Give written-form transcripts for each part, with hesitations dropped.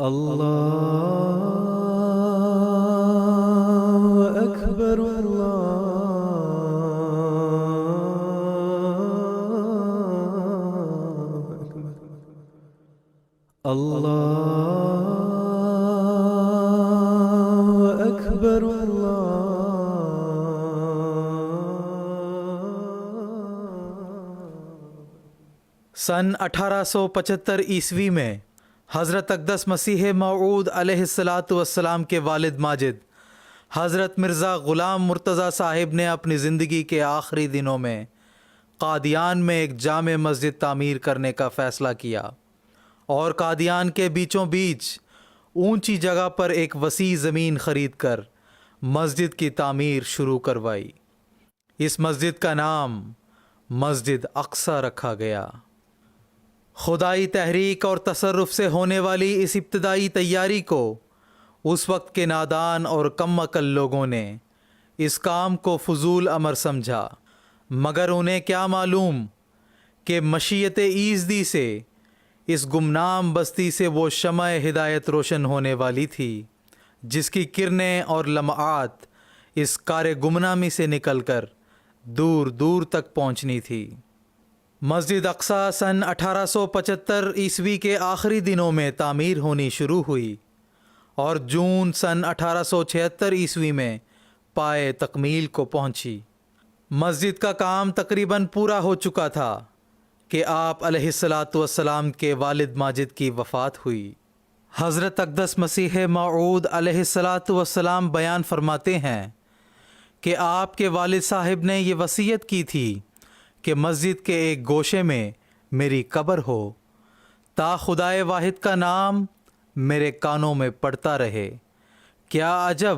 اللہ اکبر اللہ اکبر سن 1875 عیسوی میں حضرت اقدس مسیح موعود علیہ السلام کے والد ماجد حضرت مرزا غلام مرتضیٰ صاحب نے اپنی زندگی کے آخری دنوں میں قادیان میں ایک جامع مسجد تعمیر کرنے کا فیصلہ کیا اور قادیان کے بیچوں بیچ اونچی جگہ پر ایک وسیع زمین خرید کر مسجد کی تعمیر شروع کروائی۔ اس مسجد کا نام مسجد اقصی رکھا گیا۔ خدائی تحریک اور تصرف سے ہونے والی اس ابتدائی تیاری کو اس وقت کے نادان اور کم عقل لوگوں نے اس کام کو فضول امر سمجھا، مگر انہیں کیا معلوم کہ مشیت ایزدی سے اس گمنام بستی سے وہ شمع ہدایت روشن ہونے والی تھی جس کی کرنیں اور لمعات اس کار گمنامی سے نکل کر دور دور تک پہنچنی تھی۔ مسجد اقصی سن 1875 عیسوی کے آخری دنوں میں تعمیر ہونی شروع ہوئی اور جون سن 1876 عیسوی میں پائے تکمیل کو پہنچی۔ مسجد کا کام تقریباً پورا ہو چکا تھا کہ آپ علیہ السلام کے والد ماجد کی وفات ہوئی۔ حضرت اقدس مسیح موعود علیہ السلام بیان فرماتے ہیں کہ آپ کے والد صاحب نے یہ وصیت کی تھی کہ مسجد کے ایک گوشے میں میری قبر ہو تا خدائے واحد کا نام میرے کانوں میں پڑتا رہے۔ کیا عجب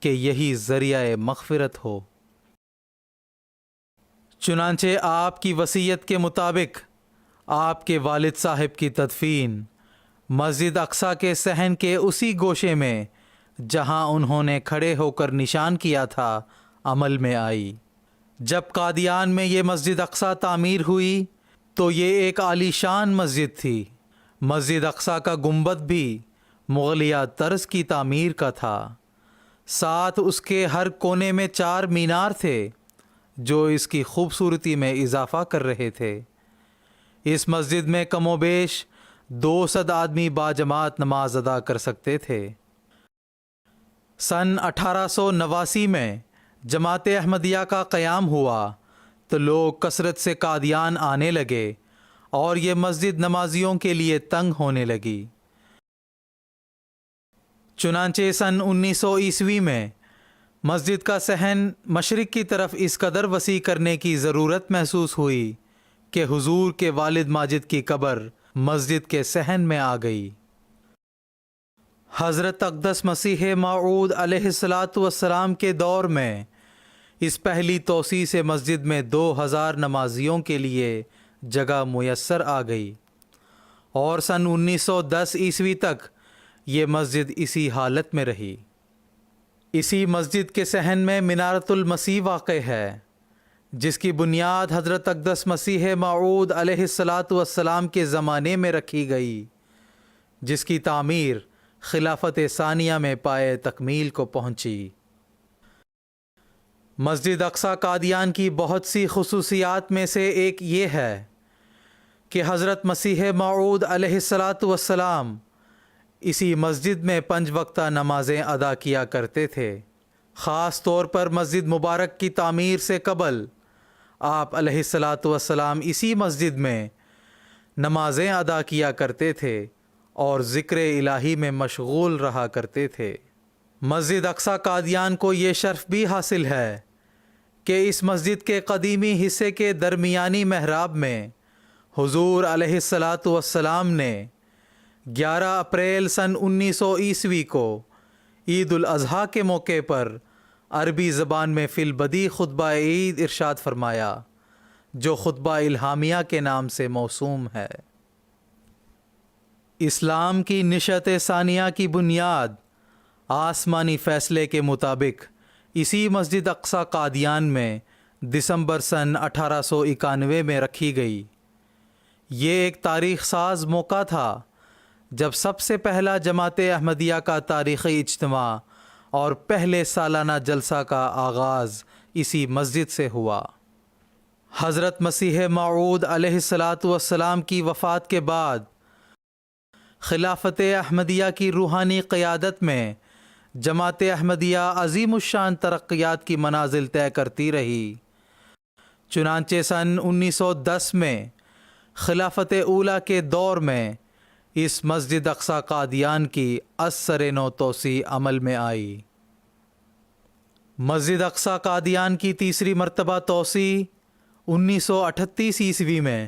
کہ یہی ذریعہ مغفرت ہو۔ چنانچہ آپ کی وصیت کے مطابق آپ کے والد صاحب کی تدفین مسجد اقصی کے صحن کے اسی گوشے میں جہاں انہوں نے کھڑے ہو کر نشان کیا تھا عمل میں آئی۔ جب قادیان میں یہ مسجد اقصی تعمیر ہوئی تو یہ ایک عالی شان مسجد تھی۔ مسجد اقصی کا گنبد بھی مغلیہ طرز کی تعمیر کا تھا، ساتھ اس کے ہر کونے میں 4 مینار تھے جو اس کی خوبصورتی میں اضافہ کر رہے تھے۔ اس مسجد میں کم و بیش 200 آدمی باجماعت نماز ادا کر سکتے تھے۔ سن 1889 میں جماعت احمدیہ کا قیام ہوا تو لوگ کثرت سے قادیان آنے لگے اور یہ مسجد نمازیوں کے لیے تنگ ہونے لگی۔ چنانچہ سن 1900 عیسوی میں مسجد کا صحن مشرق کی طرف اس قدر وسیع کرنے کی ضرورت محسوس ہوئی کہ حضور کے والد ماجد کی قبر مسجد کے صحن میں آ گئی۔ حضرت اقدس مسیح موعود علیہ السلام کے دور میں اس پہلی توسیع سے مسجد میں 2000 نمازیوں کے لیے جگہ میسر آ گئی اور سن 1910 عیسوی تک یہ مسجد اسی حالت میں رہی۔ اسی مسجد کے صحن میں منارۃ المسیح واقع ہے جس کی بنیاد حضرت اقدس مسیح موعود علیہ السلام کے زمانے میں رکھی گئی، جس کی تعمیر خلافت ثانیہ میں پائے تکمیل کو پہنچی۔ مسجد اقصی قادیان کی بہت سی خصوصیات میں سے ایک یہ ہے کہ حضرت مسیح موعود علیہ السلام اسی مسجد میں 5 وقتہ نمازیں ادا کیا کرتے تھے۔ خاص طور پر مسجد مبارک کی تعمیر سے قبل آپ علیہ السلام اسی مسجد میں نمازیں ادا کیا کرتے تھے اور ذکر الہی میں مشغول رہا کرتے تھے۔ مسجد اقصی قادیان کو یہ شرف بھی حاصل ہے کہ اس مسجد کے قدیمی حصے کے درمیانی محراب میں حضور علیہ السلام نے 11 اپریل سن 1900 عیسوی کو عید الاضحیٰ کے موقع پر عربی زبان میں فی البدیع خطبہ عید ارشاد فرمایا، جو خطبہ الہامیہ کے نام سے موسوم ہے۔ اسلام کی نشأت ثانیہ کی بنیاد آسمانی فیصلے کے مطابق اسی مسجد اقصی قادیان میں دسمبر سن 1891 میں رکھی گئی۔ یہ ایک تاریخ ساز موقع تھا جب سب سے پہلا جماعت احمدیہ کا تاریخی اجتماع اور پہلے سالانہ جلسہ کا آغاز اسی مسجد سے ہوا۔ حضرت مسیح موعود علیہ الصلاۃ والسلام کی وفات کے بعد خلافت احمدیہ کی روحانی قیادت میں جماعت احمدیہ عظیم الشان ترقیات کی منازل طے کرتی رہی۔ چنانچہ سن 1910 میں خلافت اولیٰ کے دور میں اس مسجد اقصی قادیان کی از سر نو توسیع عمل میں آئی۔ مسجد اقصی قادیان کی تیسری مرتبہ توسیع 1938 عیسوی میں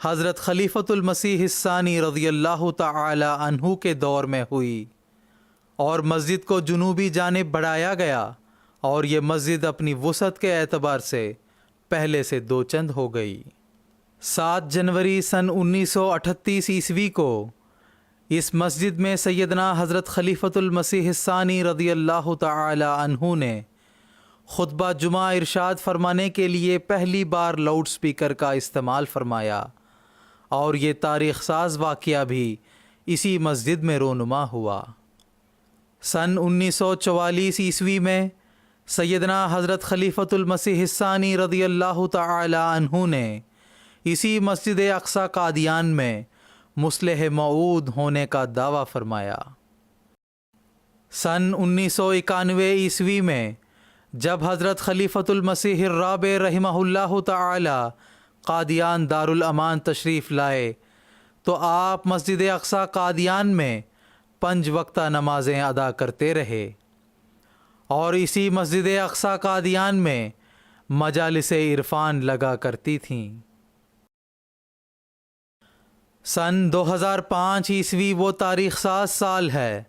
حضرت خلیفۃ المسیح الثانی رضی اللہ تعالی عنہ کے دور میں ہوئی اور مسجد کو جنوبی جانب بڑھایا گیا، اور یہ مسجد اپنی وسعت کے اعتبار سے پہلے سے دو چند ہو گئی۔ 7 جنوری سن 1938 عیسوی کو اس مسجد میں سیدنا حضرت خلیفۃ المسیح الثانی رضی اللہ تعالی عنہ نے خطبہ جمعہ ارشاد فرمانے کے لیے پہلی بار لاؤڈ سپیکر کا استعمال فرمایا، اور یہ تاریخ ساز واقعہ بھی اسی مسجد میں رونما ہوا۔ سن 1944 عیسوی میں سیدنا حضرت خلیفۃ المسیح الثانی رضی اللہ تعالی عنہ نے اسی مسجد اقصی قادیان میں مصلح موعود ہونے کا دعویٰ فرمایا۔ سن 1991 عیسوی میں جب حضرت خلیفۃ المسیح الرابع رحمہ اللہ تعالی قادیان دارالامان تشریف لائے تو آپ مسجد اقصی قادیان میں 5 وقتہ نمازیں ادا کرتے رہے، اور اسی مسجد اقصی قادیان میں مجالس عرفان لگا کرتی تھیں۔ سن 2005 عیسوی وہ تاریخ ساز سال ہے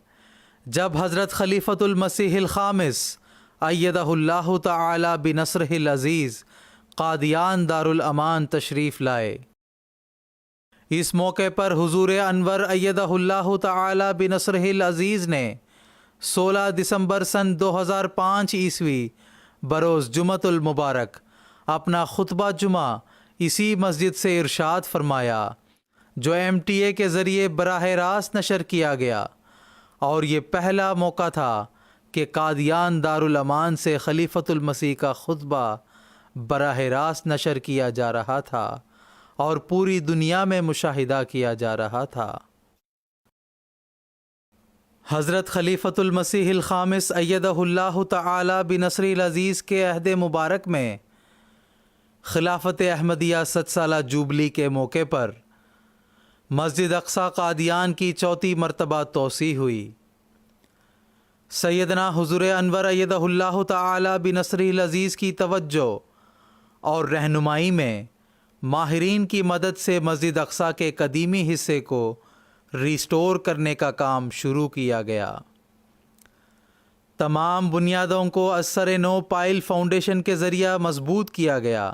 جب حضرت خلیفۃ المسیح الخامس ایدہ اللہ تعالی بنصرہ العزیز قادیان دارالامان تشریف لائے۔ اس موقع پر حضور انور ایدہ اللہ تعالی بنصرہ العزیز نے 16 دسمبر سن 2005 عیسوی بروز جمعۃ المبارک اپنا خطبہ جمعہ اسی مسجد سے ارشاد فرمایا، جو MTA کے ذریعے براہ راست نشر کیا گیا، اور یہ پہلا موقع تھا کہ قادیان دارالامان سے خلیفۃ المسیح کا خطبہ براہ راست نشر کیا جا رہا تھا اور پوری دنیا میں مشاہدہ کیا جا رہا تھا۔ حضرت خلیفۃ المسیح الخامس ایدہ اللہ تعالی بنصرہ العزیز کے عہد مبارک میں خلافت احمدیہ 100 سالہ جوبلی کے موقع پر مسجد اقصی قادیان کی 4تھی مرتبہ توسیع ہوئی۔ سیدنا حضور انور ایدہ اللہ تعالی بنصرہ العزیز کی توجہ اور رہنمائی میں ماہرین کی مدد سے مسجد اقصی کے قدیمی حصے کو ریسٹور کرنے کا کام شروع کیا گیا۔ تمام بنیادوں کو از سر نو پائل فاؤنڈیشن کے ذریعہ مضبوط کیا گیا۔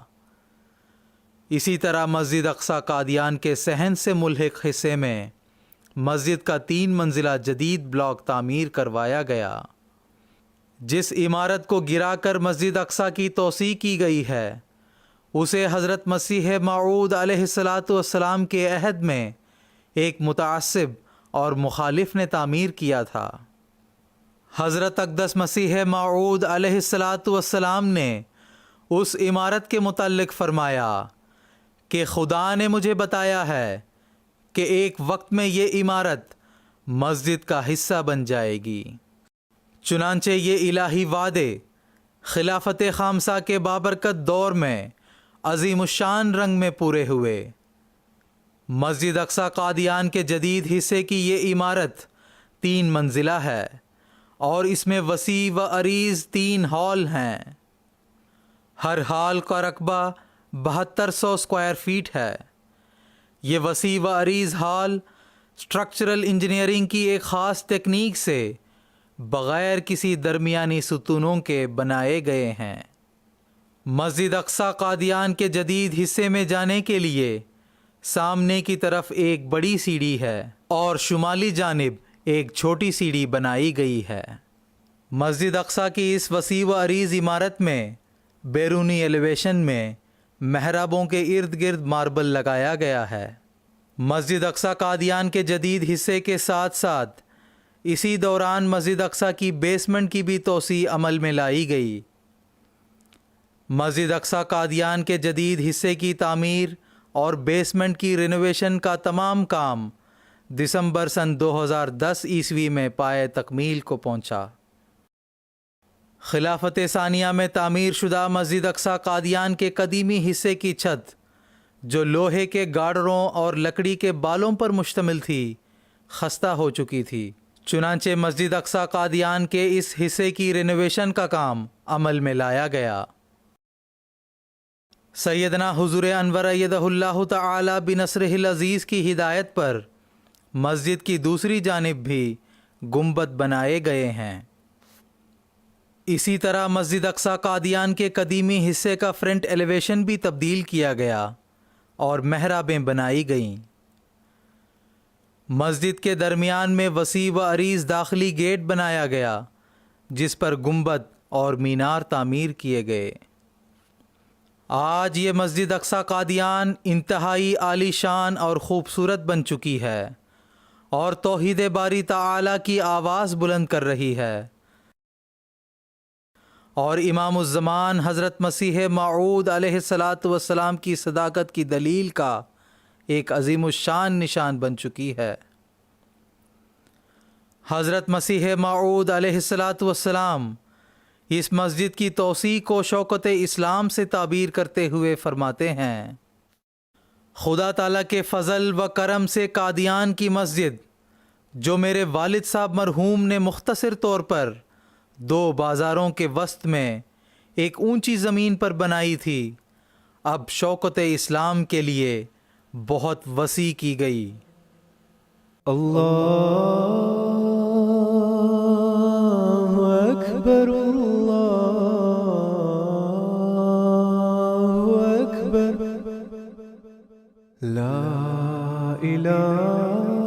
اسی طرح مسجد اقصی قادیان کے صحن سے ملحق حصے میں مسجد کا 3 منزلہ جدید بلاک تعمیر کروایا گیا۔ جس عمارت کو گرا کر مسجد اقصی کی توسیع کی گئی ہے اسے حضرت مسیح موعود علیہ الصلاۃ والسلام کے عہد میں ایک متعصب اور مخالف نے تعمیر کیا تھا۔ حضرت اقدس مسیح موعود علیہ الصلاۃ والسلام نے اس عمارت کے متعلق فرمایا کہ خدا نے مجھے بتایا ہے کہ ایک وقت میں یہ عمارت مسجد کا حصہ بن جائے گی۔ چنانچہ یہ الہی وعدے خلافت خامسہ کے بابرکت دور میں عظیم الشان رنگ میں پورے ہوئے۔ مسجد اقصی قادیان کے جدید حصے کی یہ عمارت 3 منزلہ ہے اور اس میں وسیع و عریض 3 ہال ہیں۔ ہر ہال کا رقبہ 7200 اسکوائر فیٹ ہے۔ یہ وسیع و عریض ہال اسٹرکچرل انجینئرنگ کی ایک خاص تکنیک سے بغیر کسی درمیانی ستونوں کے بنائے گئے ہیں۔ مسجد اقصی قادیان کے جدید حصے میں جانے کے لیے سامنے کی طرف ایک بڑی سیڑھی ہے اور شمالی جانب ایک چھوٹی سیڑھی بنائی گئی ہے۔ مسجد اقصی کی اس وسیع و عریض عمارت میں بیرونی ایلیویشن میں محرابوں کے ارد گرد ماربل لگایا گیا ہے۔ مسجد اقصی قادیان کے جدید حصے کے ساتھ ساتھ اسی دوران مسجد اقصی کی بیسمنٹ کی بھی توسیع عمل میں لائی گئی۔ مسجد اقصی قادیان کے جدید حصے کی تعمیر اور بیسمنٹ کی رینوویشن کا تمام کام دسمبر سن 2010 عیسوی میں پائے تکمیل کو پہنچا۔ خلافت ثانیہ میں تعمیر شدہ مسجد اقصی قادیان کے قدیمی حصے کی چھت، جو لوہے کے گارڈروں اور لکڑی کے بالوں پر مشتمل تھی، خستہ ہو چکی تھی۔ چنانچہ مسجد اقصی قادیان کے اس حصے کی رینوویشن کا کام عمل میں لایا گیا۔ سیدنا حضور انور ایدہ اللہ تعالی بنصرہ العزیز کی ہدایت پر مسجد کی دوسری جانب بھی گنبد بنائے گئے ہیں۔ اسی طرح مسجد اقصی قادیان کے قدیمی حصے کا فرنٹ ایلیویشن بھی تبدیل کیا گیا اور محرابیں بنائی گئیں۔ مسجد کے درمیان میں وسیع و عریض داخلی گیٹ بنایا گیا، جس پر گنبد اور مینار تعمیر کیے گئے۔ آج یہ مسجد اقصی قادیان انتہائی عالی شان اور خوبصورت بن چکی ہے اور توحید باری تعالی کی آواز بلند کر رہی ہے، اور امام الزمان حضرت مسیح موعود علیہ السلام کی صداقت کی دلیل کا ایک عظیم الشان نشان بن چکی ہے۔ حضرت مسیح موعود علیہ السلام اس مسجد کی توسیع کو شوکت اسلام سے تعبیر کرتے ہوئے فرماتے ہیں: خدا تعالیٰ کے فضل و کرم سے قادیان کی مسجد، جو میرے والد صاحب مرحوم نے مختصر طور پر 2 بازاروں کے وسط میں ایک اونچی زمین پر بنائی تھی، اب شوکت اسلام کے لیے بہت وسیع کی گئی۔ اللہ اکبر، اللہ اکبر، لا الہ